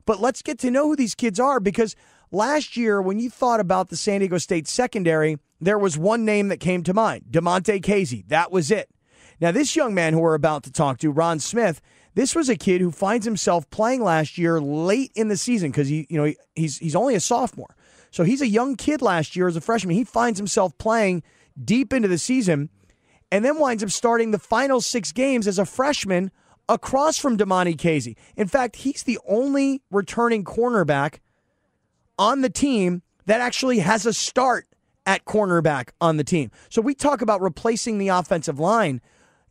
But let's get to know who these kids are, because last year when you thought about the San Diego State secondary, there was one name that came to mind, DeMonte Casey. That was it. Now, this young man who we're about to talk to, Ron Smith, this was a kid who finds himself playing last year late in the season because he's only a sophomore. So he's a young kid last year as a freshman. He finds himself playing deep into the season and then winds up starting the final 6 games as a freshman across from DeMonte Casey. In fact, he's the only returning cornerback on the team that actually has a start at cornerback on the team. So we talk about replacing the offensive line.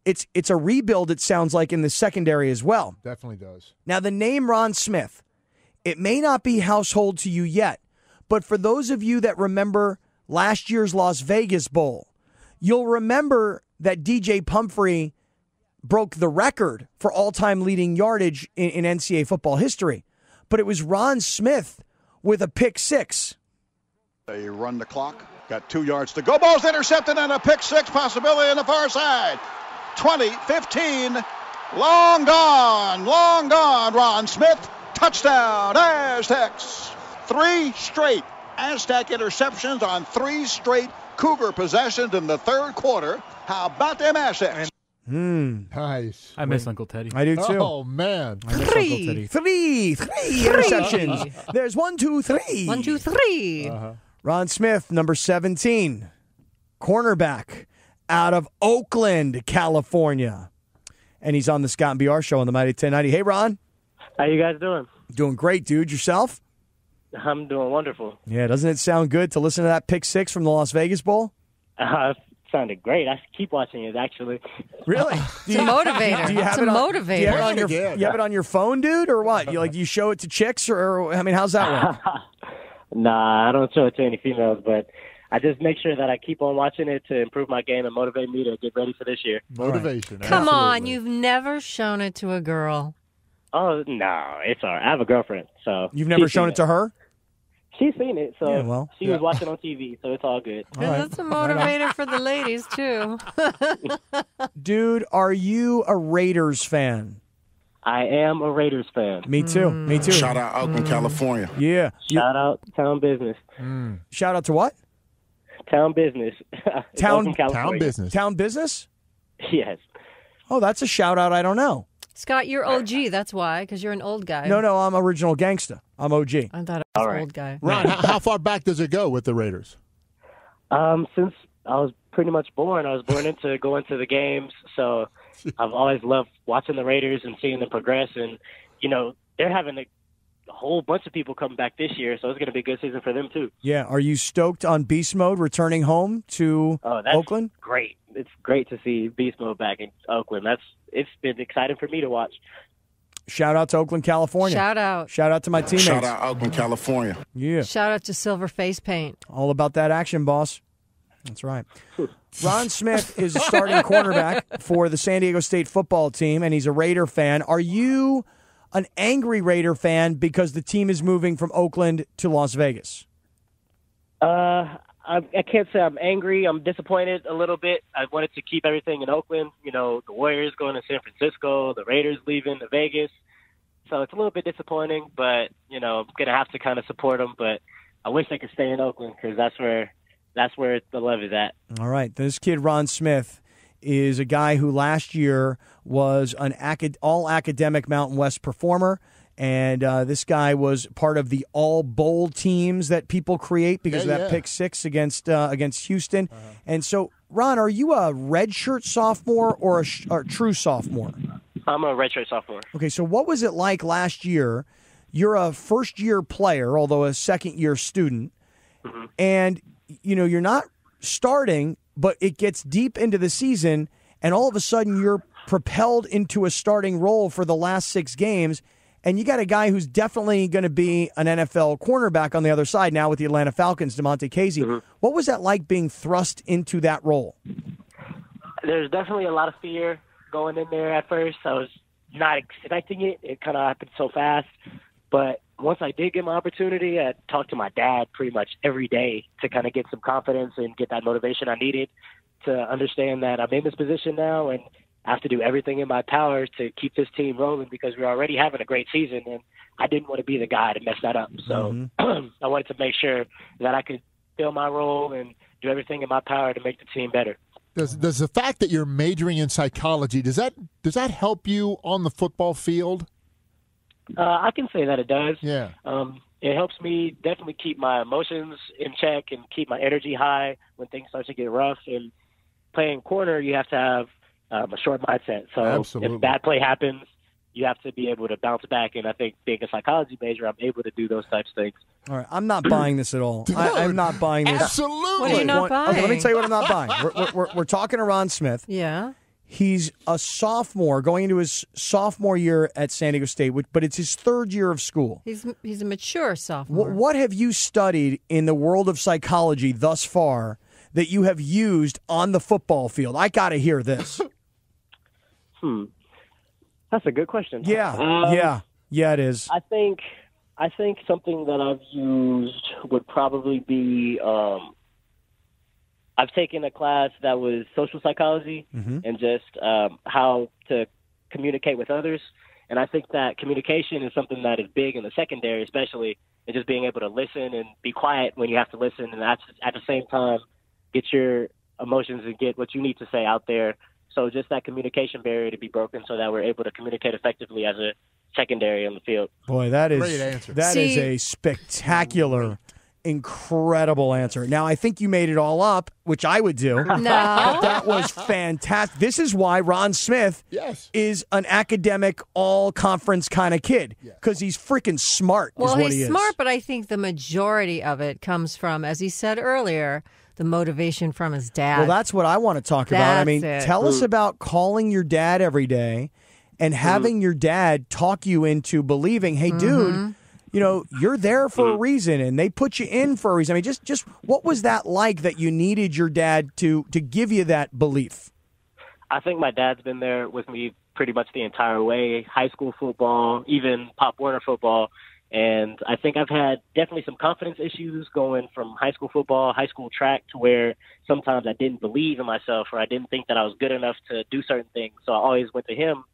It's a rebuild, it sounds like, in the secondary as well. Definitely does. Now, the name Ron Smith, it may not be household to you yet, but for those of you that remember last year's Las Vegas Bowl, you'll remember that DJ Pumphrey broke the record for all-time leading yardage in NCAA football history. But it was Ron Smith with a pick 6. They run the clock. Got 2 yards to go. Ball's intercepted and a pick 6 possibility on the far side. 20, 15, long gone, Ron Smith, touchdown, Aztecs. 3 straight Aztec interceptions on 3 straight Cougar possessions in the third quarter. How about them Aztecs? Nice. I miss Uncle Teddy. I do too. Oh, man. I miss Uncle Teddy. Three interceptions. There's 1, 2, 3. 1, 2, 3. Ron Smith, number 17, cornerback out of Oakland, California. And he's on the Scott and BR show on the Mighty 1090. Hey, Ron. How you guys doing? Doing great, dude. Yourself? I'm doing wonderful. Yeah, doesn't it sound good to listen to that pick 6 from the Las Vegas Bowl? It sounded great. I keep watching it, actually. Really? It's a motivator. It's a motivator. Do you have it on your phone, dude, or what? You show it to chicks, or I mean, how's that work? Nah, I don't show it to any females, but I just make sure that I keep on watching it to improve my game and motivate me to get ready for this year. Motivation. Come absolutely. on, you've never shown it to a girl. Oh, no, it's all right. I have a girlfriend, so. You've never shown it to her? She's seen it, so Yeah, she was watching on TV, so it's all good. All right. That's a motivator for the ladies, too. Dude, are you a Raiders fan? I am a Raiders fan. Me too. Me too. Shout out Oakland, California. Yeah. Shout out Town Business. Shout out to what? Town Business. Town business. Town business? Yes. Oh, that's a shout out I don't know. Scott, you're OG. That's why, because you're an old guy. No, I'm original gangsta. I'm OG. I thought it was old guy. Ron, how far back does it go with the Raiders? Since I was pretty much born, I was born into going to the games, so I've always loved watching the Raiders and seeing them progress. And, they're having a whole bunch of people coming back this year, so it's going to be a good season for them, too. Yeah. Are you stoked on Beast Mode returning home to Oakland? Great. It's great to see Beast Mode back in Oakland. It's been exciting for me to watch. Shout out to Oakland, California. Shout out. Shout out to my teammates. Shout out Oakland, California. Yeah. Shout out to Silver Face Paint. All about that action, boss. That's right. Ron Smith is a starting cornerback for the San Diego State football team, and he's a Raider fan. Are you an angry Raider fan because the team is moving from Oakland to Las Vegas? I can't say I'm angry. I'm disappointed a little bit. I wanted to keep everything in Oakland. The Warriors going to San Francisco, the Raiders leaving to Vegas. So it's a little bit disappointing, but, I'm going to have to kind of support them. But I wish they could stay in Oakland because that's where the love is at. All right. This kid, Ron Smith, is a guy who last year was an all-academic Mountain West performer. And this guy was part of the all-bowl teams that people create because of that pick 6 against Houston. And so, Ron, are you a redshirt sophomore or a true sophomore? I'm a redshirt sophomore. Okay, so what was it like last year? You're a first-year player, although a second-year student. Mm-hmm. And, you're not starting, but it gets deep into the season, and all of a sudden you're propelled into a starting role for the last 6 games. And you got a guy who's definitely going to be an NFL cornerback on the other side now with the Atlanta Falcons, DeMonte Casey. Mm-hmm. What was that like being thrust into that role? There's definitely a lot of fear going in there at first. I was not expecting it. It kind of happened so fast. But once I did get my opportunity, I talked to my dad pretty much every day to kind of get some confidence and get that motivation I needed to understand that I'm in this position now and I have to do everything in my power to keep this team rolling because we're already having a great season, and I didn't want to be the guy to mess that up. So I wanted to make sure that I could fill my role and do everything in my power to make the team better. Does the fact that you're majoring in psychology, does that help you on the football field? I can say that it does. Yeah. It helps me definitely keep my emotions in check and keep my energy high when things start to get rough. And playing corner, you have to have a short mindset. So Absolutely. if bad play happens, you have to be able to bounce back. And I think being a psychology major, I'm able to do those types of things. All right, I'm not buying this at all. I'm not buying this. Absolutely. What are you not buying? Okay, let me tell you what I'm not buying. We're talking to Ron Smith. Yeah. He's a sophomore, going into his sophomore year at San Diego State, but it's his third year of school. He's a mature sophomore. What have you studied in the world of psychology thus far that you have used on the football field? I got to hear this. That's a good question. Yeah, it is. I think something that I've used would probably be I've taken a class that was social psychology and just how to communicate with others. And I think that communication is something that is big in the secondary, especially, and just being able to listen and be quiet when you have to listen, and at the same time get your emotions and get what you need to say out there. So just that communication barrier to be broken so that we're able to communicate effectively as a secondary on the field. Boy, that is Great answer. That is a spectacular, incredible answer. Now, I think you made it all up, which I would do. No. But that was fantastic. This is why Ron Smith is an academic, all-conference kind of kid, because he's freaking smart is Well, what he he's is. smart, but I think the majority of it comes from, as he said earlier, the motivation from his dad. Well, that's what I want to talk about. I mean, That's it. tell us about calling your dad every day and having your dad talk you into believing, hey, dude, you know, you're there for a reason, and they put you in for a reason. I mean, just what was that like that you needed your dad to give you that belief? I think my dad's been there with me pretty much the entire way, high school football, even Pop Warner football. And I think I've had definitely some confidence issues going from high school football, high school track, to where sometimes I didn't believe in myself or I didn't think that I was good enough to do certain things. So I always went to him,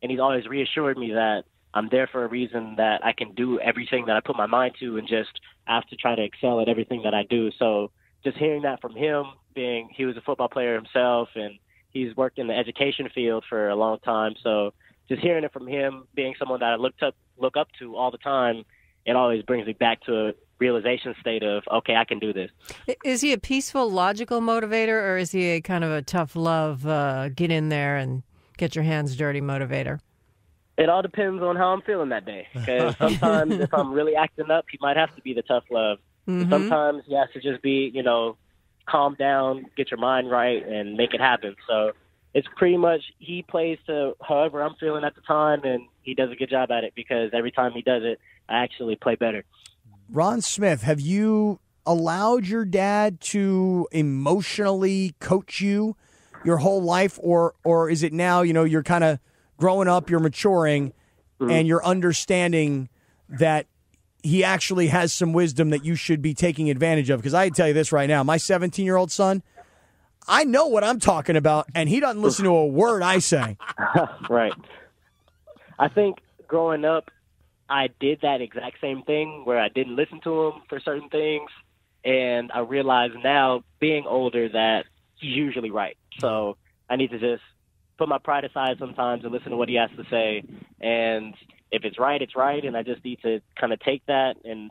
and he's always reassured me that I'm there for a reason, that I can do everything that I put my mind to, and just have to try to excel at everything that I do. So just hearing that from him, he was a football player himself, and he's worked in the education field for a long time. So just hearing it from him, being someone that I look up to all the time, it always brings me back to a realization state of, okay, I can do this. Is he a peaceful, logical motivator, or is he a kind of a tough love, get in there and get your hands dirty motivator? It all depends on how I'm feeling that day. Because sometimes if I'm really acting up, he might have to be the tough love. Sometimes he has to just be, calm down, get your mind right, and make it happen. So it's pretty much he plays to however I'm feeling at the time, and he does a good job at it because every time he does it, I actually play better. Ron Smith, have you allowed your dad to emotionally coach you your whole life, or is it now, you're kind of growing up, you're maturing, and you're understanding that he actually has some wisdom that you should be taking advantage of? Because I tell you this right now, my 17-year-old son, I know what I'm talking about, and he doesn't listen to a word I say. Right. I think growing up, I did that exact same thing where I didn't listen to him for certain things, and I realize now, being older, that he's usually right. So I need to just put my pride aside sometimes and listen to what he has to say. And if it's right, it's right, and I just need to kind of take that and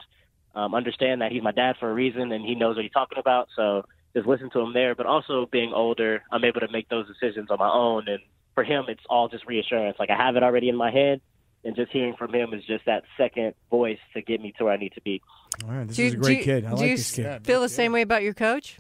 understand that he's my dad for a reason, and he knows what he's talking about. So just listen to him there. But also being older, I'm able to make those decisions on my own. And for him, it's all just reassurance. Like, I have it already in my head, and just hearing from him is just that second voice to get me to where I need to be. All right, this is a great kid. I like this kid. Do you feel the same way about your coach?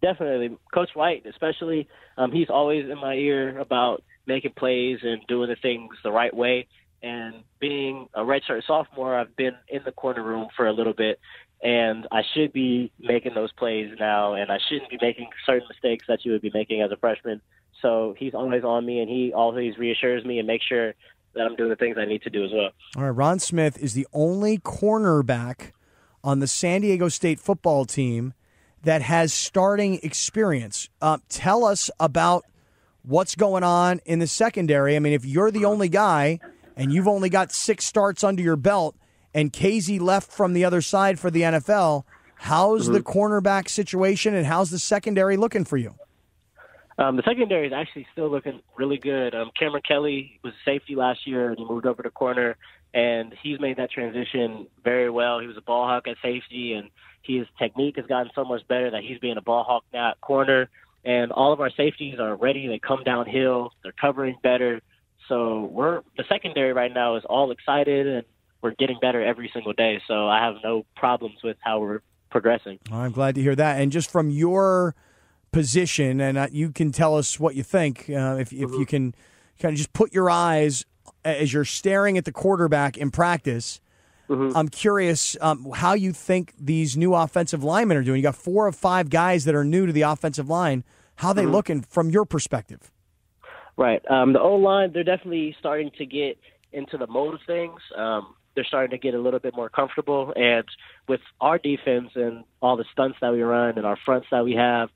Definitely. Coach White, especially, he's always in my ear about making plays and doing the things the right way. And being a redshirt sophomore, I've been in the corner room for a little bit, and I should be making those plays now, and I shouldn't be making certain mistakes that you would be making as a freshman. So he's always on me, and he always reassures me and makes sure that I'm doing the things I need to do as well. All right, Ron Smith is the only cornerback on the San Diego State football team that has starting experience. Tell us about what's going on in the secondary. I mean, if you're the only guy and you've only got 6 starts under your belt and Casey left from the other side for the NFL, how's the cornerback situation and how's the secondary looking for you? The secondary is actually still looking really good. Cameron Kelly was a safety last year, and he moved over to corner, and he's made that transition very well. He was a ball hawk at safety, and his technique has gotten so much better that he's being a ball hawk now at corner. And all of our safeties are ready. They come downhill. They're covering better. So the secondary right now is all excited, and we're getting better every single day. So I have no problems with how we're progressing. I'm glad to hear that. And just from your position, and you can tell us what you think, if you can kind of just put your eyes as you're staring at the quarterback in practice. I'm curious how you think these new offensive linemen are doing. You got 4 of 5 guys that are new to the offensive line. How are they looking from your perspective? Right. The O-line, they're definitely starting to get into the mode of things. They're starting to get a little bit more comfortable. And with our defense and all the stunts that we run and our fronts that we have,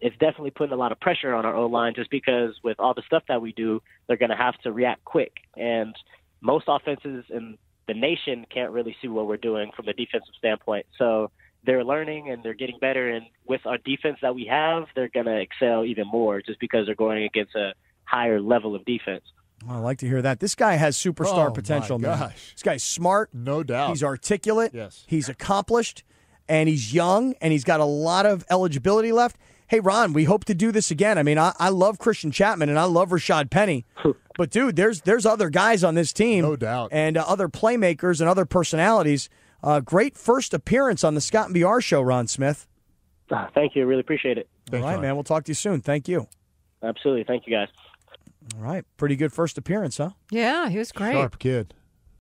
it's definitely putting a lot of pressure on our O-line just because with all the stuff that we do, they're going to have to react quick. And most offenses in the nation can't really see what we're doing from a defensive standpoint. So they're learning and they're getting better. And with our defense that we have, they're going to excel even more just because they're going against a higher level of defense. Well, I like to hear that. This guy has superstar potential, man. This guy's smart. No doubt. He's articulate. Yes. He's accomplished. And he's young. And he's got a lot of eligibility left. Hey, Ron, we hope to do this again. I mean, I love Christian Chapman and I love Rashad Penny. But, dude, there's other guys on this team. No doubt. And other playmakers and other personalities. Great first appearance on the Scott and BR show, Ron Smith. Thank you. I really appreciate it. Thanks, all right, man. We'll talk to you soon. Thank you. Absolutely. Thank you, guys. All right. Pretty good first appearance, huh? Yeah, he was great. Sharp kid.